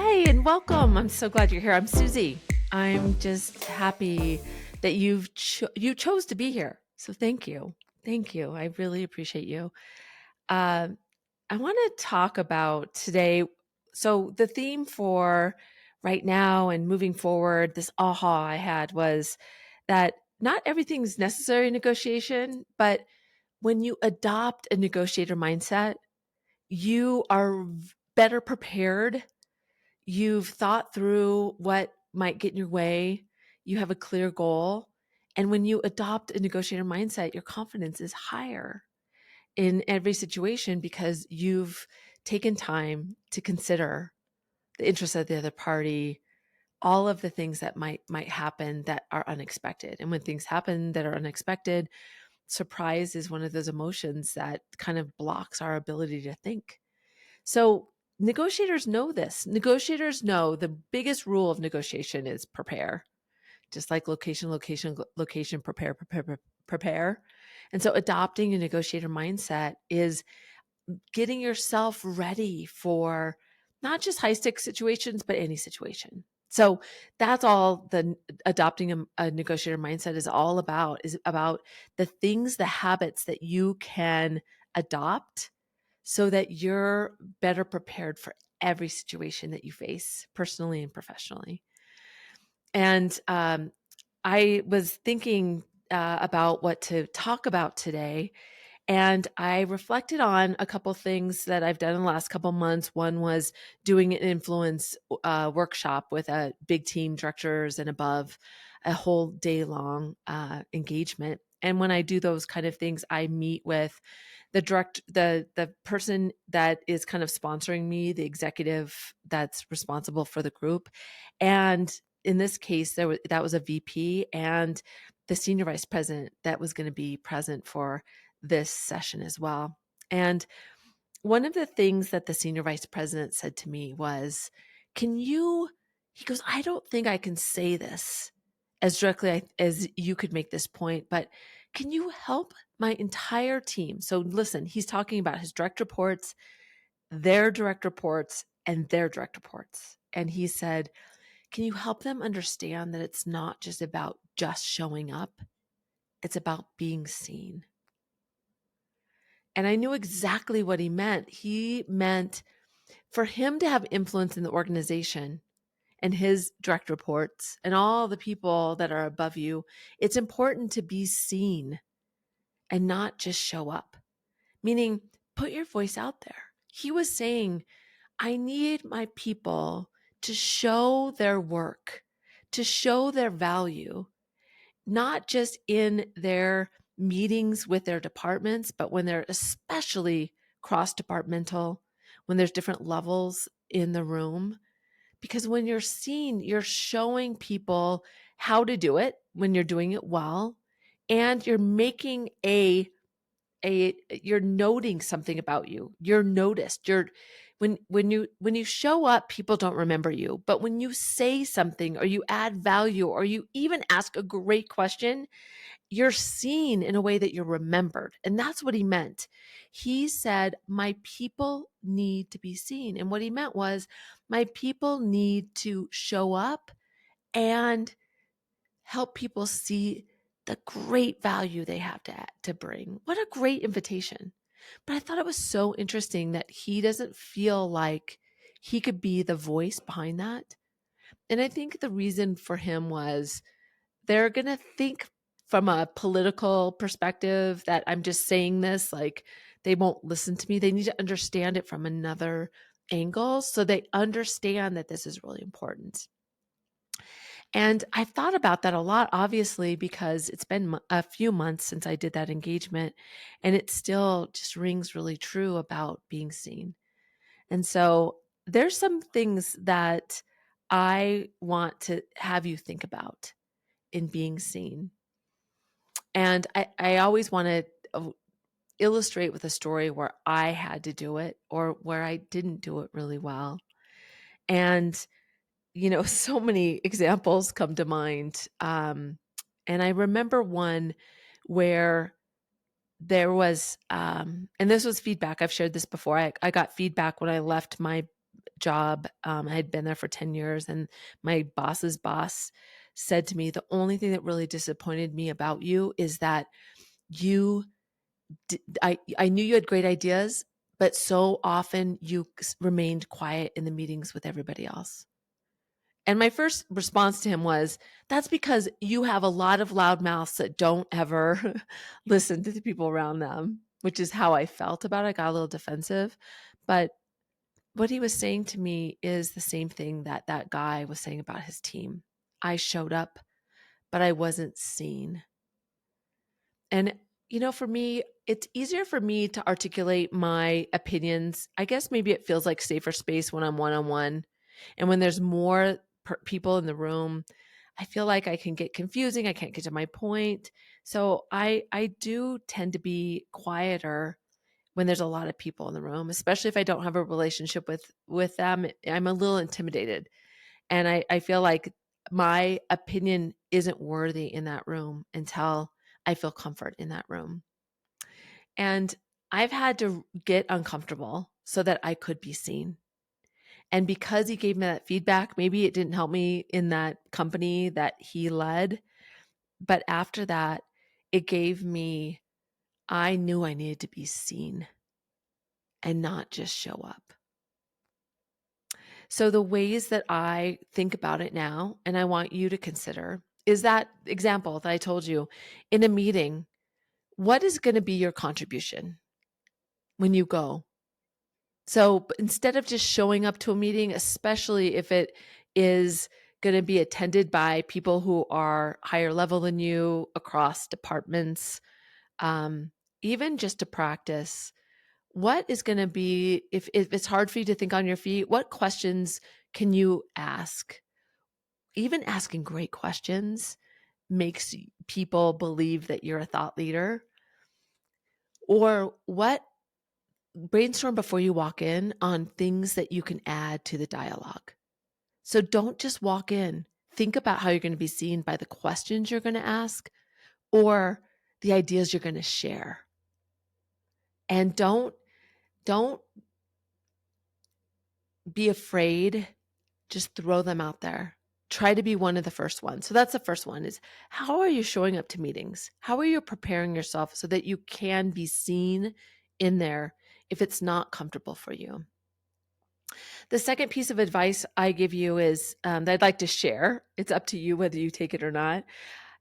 Hi, and welcome. I'm so glad you're here. I'm Susie. I'm just happy that you chose to be here. So thank you. Thank you. I really appreciate you. Uh, I want to talk about today. So the theme for right now and moving forward, this aha I had was that not everything's necessary in negotiation, but when you adopt a negotiator mindset, you are better prepared. You've thought through what might get in your way. You have a clear goal. And when you adopt a negotiator mindset, your confidence is higher in every situation because you've taken time to consider the interests of the other party, all of the things that might happen that are unexpected. And when things happen that are unexpected, surprise is one of those emotions that kind of blocks our ability to think. So negotiators know this. Negotiators know the biggest rule of negotiation is prepare, just like location, prepare. And so adopting a negotiator mindset is getting yourself ready for not just high stakes situations, but any situation. So that's all the adopting a negotiator mindset is about the things, the habits that you can adopt so that you're better prepared for every situation that you face personally and professionally. And I was thinking about what to talk about today. And I reflected on a couple things that I've done in the last couple months. One was doing an influence workshop with a big team, directors and above, a whole day long engagement. And when I do those kind of things, I meet with the person that is kind of sponsoring me, the executive that's responsible for the group. And in this case, that was a VP and the senior vice president that was going to be present for this session as well. And one of the things that the senior vice president said to me was, he goes, I don't think I can say this as directly as you could make this point, but can you help my entire team? So listen, he's talking about his direct reports, their direct reports, and their direct reports. And he said, can you help them understand that it's not just about just showing up? It's about being seen. And I knew exactly what he meant. He meant for him to have influence in the organization and his direct reports and all the people that are above you, it's important to be seen and not just show up, meaning put your voice out there. He was saying, I need my people to show their work, to show their value, not just in their meetings with their departments, but when they're especially cross departmental, when there's different levels in the room. Because when you're seen, you're showing people how to do it when you're doing it well, and you're making you're noting something about you. You're noticed. When you show up, people don't remember you. But when you say something or you add value or you even ask a great question, you're seen in a way that you're remembered. And that's what he meant. He said, my people need to be seen. And what he meant was, my people need to show up and help people see the great value they have to bring. What a great invitation. But I thought it was so interesting that he doesn't feel like he could be the voice behind that. And I think the reason for him was they're going to think from a political perspective that I'm just saying this, like they won't listen to me. They need to understand it from another angle so they understand that this is really important. And I've thought about that a lot, obviously, because it's been a few months since I did that engagement, and it still just rings really true about being seen. And so there's some things that I want to have you think about in being seen. And I always want to illustrate with a story where I had to do it or where I didn't do it really well. And so many examples come to mind. And I remember one where there was, and this was feedback. I've shared this before. I got feedback when I left my job. I had been there for 10 years, and my boss's boss said to me, the only thing that really disappointed me about you is that you, I knew you had great ideas, but so often you remained quiet in the meetings with everybody else. And my first response to him was, that's because you have a lot of loud mouths that don't ever listen to the people around them, which is how I felt about it. I got a little defensive. But what he was saying to me is the same thing that that guy was saying about his team. I showed up, but I wasn't seen. And, for me, it's easier for me to articulate my opinions. I guess maybe it feels like safer space when I'm one on one. And when there's more people in the room, I feel like I can get confusing. I can't get to my point. So I do tend to be quieter when there's a lot of people in the room, especially if I don't have a relationship with them. I'm a little intimidated. And I feel like my opinion isn't worthy in that room until I feel comfort in that room. And I've had to get uncomfortable so that I could be seen. And because he gave me that feedback, maybe it didn't help me in that company that he led. But after that, it gave me, I knew I needed to be seen and not just show up. So the ways that I think about it now, and I want you to consider, is that example that I told you in a meeting. What is going to be your contribution when you go? So instead of just showing up to a meeting, especially if it is going to be attended by people who are higher level than you across departments, even just to practice, what is going to be, if it's hard for you to think on your feet, what questions can you ask? Even asking great questions makes people believe that you're a thought leader. Or what, brainstorm before you walk in on things that you can add to the dialogue. So don't just walk in. Think about how you're going to be seen by the questions you're going to ask or the ideas you're going to share. And don't be afraid. Just throw them out there. Try to be one of the first ones. So that's the first one, is how are you showing up to meetings? How are you preparing yourself so that you can be seen in there if it's not comfortable for you? The second piece of advice I give you is that I'd like to share, it's up to you whether you take it or not,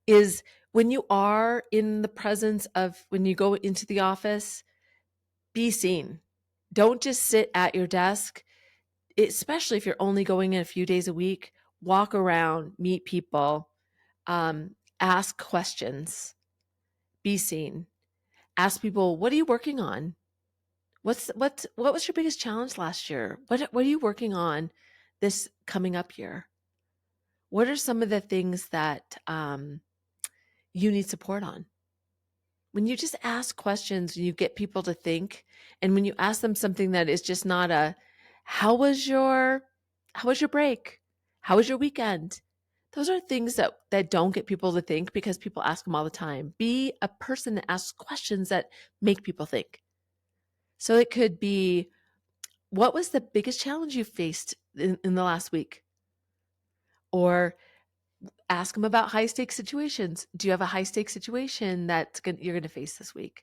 is when you are in the presence of, when you go into the office, be seen. Don't just sit at your desk, especially if you're only going in a few days a week. Walk around, meet people, ask questions, be seen. Ask people, what are you working on? What was your biggest challenge last year? What are you working on this coming up year? What are some of the things that you need support on? When you just ask questions, you get people to think, and when you ask them something that is just not a, how was your break? How was your weekend? Those are things that don't get people to think, because people ask them all the time. Be a person that asks questions that make people think. So it could be, what was the biggest challenge you faced in the last week? Or ask them about high stakes situations. Do you have a high stakes situation that you're going to face this week?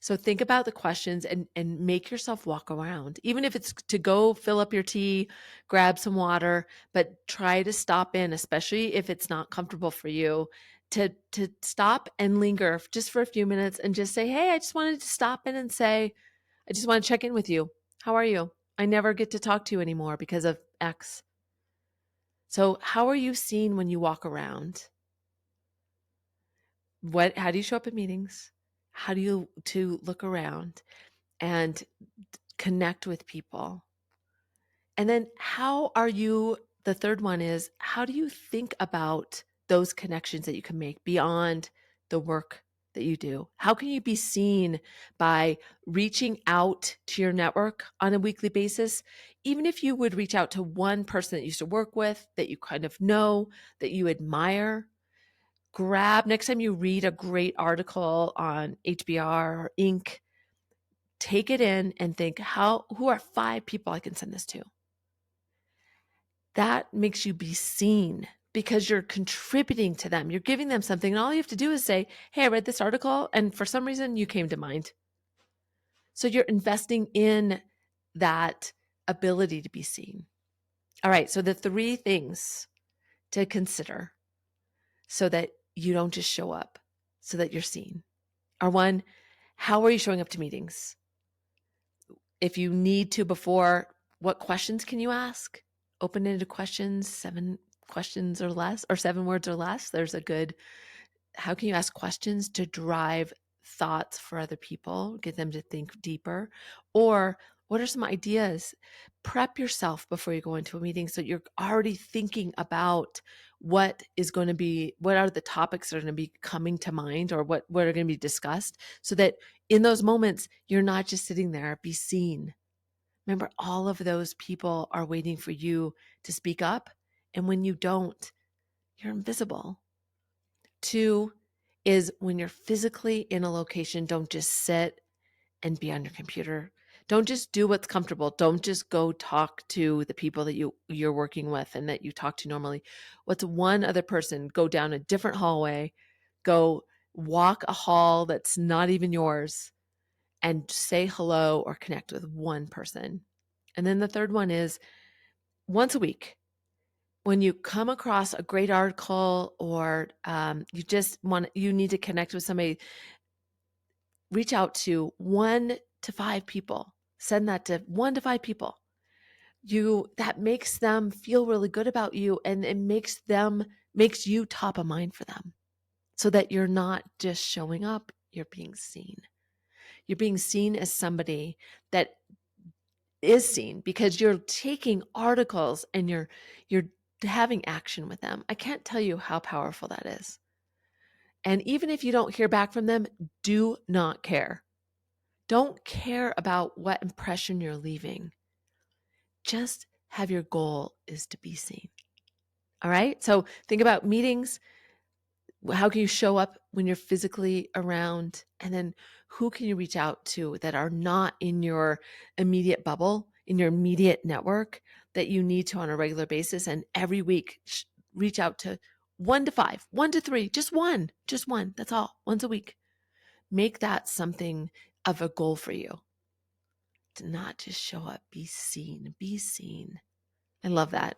So think about the questions and make yourself walk around, even if it's to go fill up your tea, grab some water, but try to stop in, especially if it's not comfortable for you, to stop and linger just for a few minutes and just say, hey, I just wanted to stop in and say, I just want to check in with you. How are you? I never get to talk to you anymore because of X. So how are you seen when you walk around? How do you show up at meetings? How do you to look around and connect with people? And then the third one is, how do you think about those connections that you can make beyond the work that you do? How can you be seen by reaching out to your network on a weekly basis? Even if you would reach out to one person that you used to work with, that you kind of know, that you admire, next time you read a great article on HBR or Inc., take it in and think, who are 5 people I can send this to? that makes you be seen because you're contributing to them. You're giving them something. And all you have to do is say, hey, I read this article, and for some reason you came to mind. So you're investing in that ability to be seen. All right. So the 3 things to consider so that you don't just show up, so that you're seen are: 1, how are you showing up to meetings? If you need to before, what questions can you ask? Open-ended questions, 7 questions or less, or 7 words or less. There's a good, how can you ask questions to drive thoughts for other people, get them to think deeper? Or what are some ideas? Prep yourself before you go into a meeting so you're already thinking about what are the topics that are going to be coming to mind, or what are going to be discussed, so that in those moments, you're not just sitting there. Be seen. Remember, all of those people are waiting for you to speak up. And when you don't, you're invisible. 2 is, when you're physically in a location, don't just sit and be on your computer. Don't just do what's comfortable. Don't just go talk to the people that you're working with and that you talk to normally. What's one other person? Go down a different hallway, go walk a hall that's not even yours, and say hello or connect with one person. And then the third one is, once a week, when you come across a great article, or you need to connect with somebody, reach out to 1 to 5 people. Send that to 1 to 5 people. That makes them feel really good about you, and it makes you top of mind for them, so that you're not just showing up, you're being seen. You're being seen as somebody that is seen, because you're taking articles and you're having action with them. I can't tell you how powerful that is. And even if you don't hear back from them, do not care. Don't care about what impression you're leaving. Just have your goal is to be seen. All right? So think about meetings. How can you show up when you're physically around? And then who can you reach out to that are not in your immediate bubble, in your immediate network, that you need to on a regular basis? And every week, reach out to 1 to 5, 1 to 3, just one. That's all, once a week. Make that something of a goal for you, to not just show up, be seen, be seen. I love that.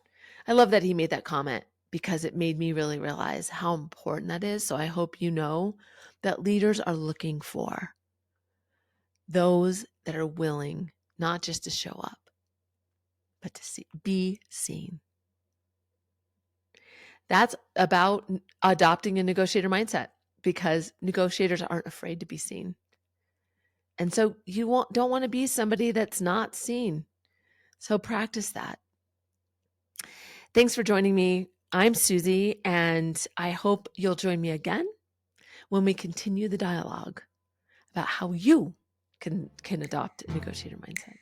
I love that he made that comment, because it made me really realize how important that is. So I hope you know that leaders are looking for those that are willing not just to show up, but to be seen. That's about adopting a negotiator mindset, because negotiators aren't afraid to be seen. And so you don't want to be somebody that's not seen. So practice that. Thanks for joining me. I'm Susie, and I hope you'll join me again when we continue the dialogue about how you can adopt a negotiator mindset.